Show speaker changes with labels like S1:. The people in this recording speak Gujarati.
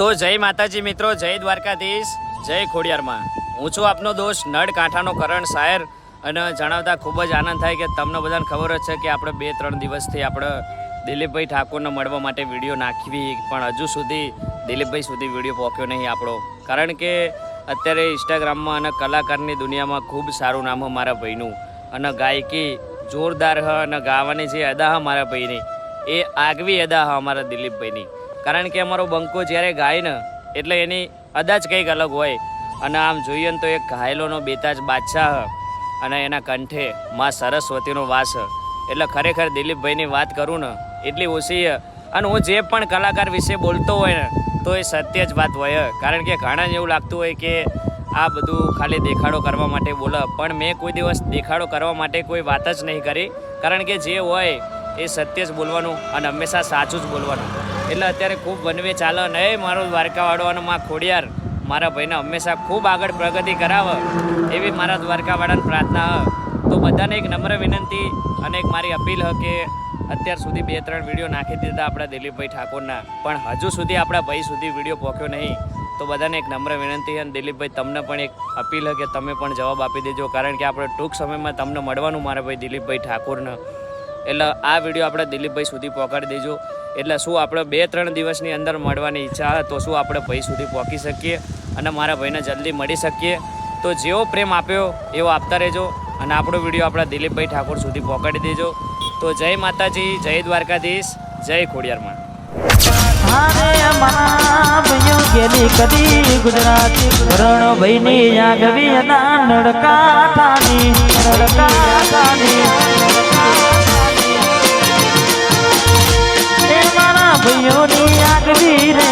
S1: તો જય માતાજી મિત્રો, જય દ્વારકાધીશ, જય ખોડિયારમાં. હું છું આપનો દોસ્ત નળ કાંઠાનો કરણ શાયર. અને જણાવતા ખૂબ જ આનંદ થાય કે તમને બધાને ખબર જ છે કે આપણે 2-3 દિવસથી આપણે દિલીપભાઈ ઠાકોરને મળવા માટે વિડીયો નાખવી, પણ હજુ સુધી દિલીપભાઈ સુધી વિડીયો પહોંચ્યો નહીં આપણો. કારણ કે અત્યારે ઇન્સ્ટાગ્રામમાં અને કલાકારની દુનિયામાં ખૂબ સારું નામ છે મારા ભાઈનું, અને ગાયકી જોરદાર હ, અને ગાવાની જે અદા હ મારા ભાઈની એ આગવી અદા હ અમારા દિલીપભાઈની. કારણ કે અમારો બંકો જ્યારે ગાય ને એટલે એની અદા જ કંઈક અલગ હોય. અને આમ જોઈએ ને તો એક ઘાયલોનો બેતાજ બાદશાહ અને એના કંઠે માં સરસ્વતીનો વાસ. એટલે ખરેખર દિલીપભાઈની વાત કરું ને એટલી ઓછી. અને હું જે પણ કલાકાર વિશે બોલતો હોય ને તો એ સત્ય જ વાત હોય. કારણ કે ઘણાને એવું લાગતું હોય કે આ બધું ખાલી દેખાડો કરવા માટે બોલે, પણ મેં કોઈ દિવસ દેખાડો કરવા માટે કોઈ વાત જ નહીં કરી. કારણ કે જે હોય એ સત્ય જ બોલવાનું અને હંમેશા સાચું જ બોલવાનું. એટલે અત્યારે ખૂબ વનવે ચાલે ને એ મારો દ્વારકાવાળો અને માં ખોડિયાર મારા ભાઈને હંમેશા ખૂબ આગળ પ્રગતિ કરાવે એવી મારા દ્વારકાવાળાની પ્રાર્થના હ. તો બધાને એક નમ્ર વિનંતી અને એક મારી અપીલ હ કે અત્યાર સુધી 2-3 વિડીયો નાખી દીધા આપણા દિલીપભાઈ ઠાકોરના, પણ હજુ સુધી આપણા ભાઈ સુધી વિડીયો પહોંચ્યો નહીં. તો બધાને એક નમ્ર વિનંતી અને દિલીપભાઈ તમને પણ એક અપીલ હ કે તમે પણ જવાબ આપી દેજો. કારણ કે આપણે ટૂંક સમયમાં તમને મળવાનું મારા ભાઈ દિલીપભાઈ ઠાકોરને. એટલે આ વિડીયો આપણે દિલીપભાઈ સુધી પહોંચાડી દેજો. એટલે શું આપણે 2-3 દિવસની અંદર મળવાની ઈચ્છા હોય તો શું આપણે ભાઈ સુધી પહોંચી શકીએ અને મારા ભાઈને જલ્દી મળી શકીએ. તો જેવો પ્રેમ આપ્યો એવો આપતા રહેજો અને આપણો વિડીયો આપણા દિલીપભાઈ ઠાકોર સુધી પહોંચાડી દેજો. તો જય માતાજી, જય દ્વારકાધીશ, જય ખોડિયારમાં.
S2: ગુજરાતી રણભાઈની આગવી નડકાઠાની ભાઈઓની આગવી રે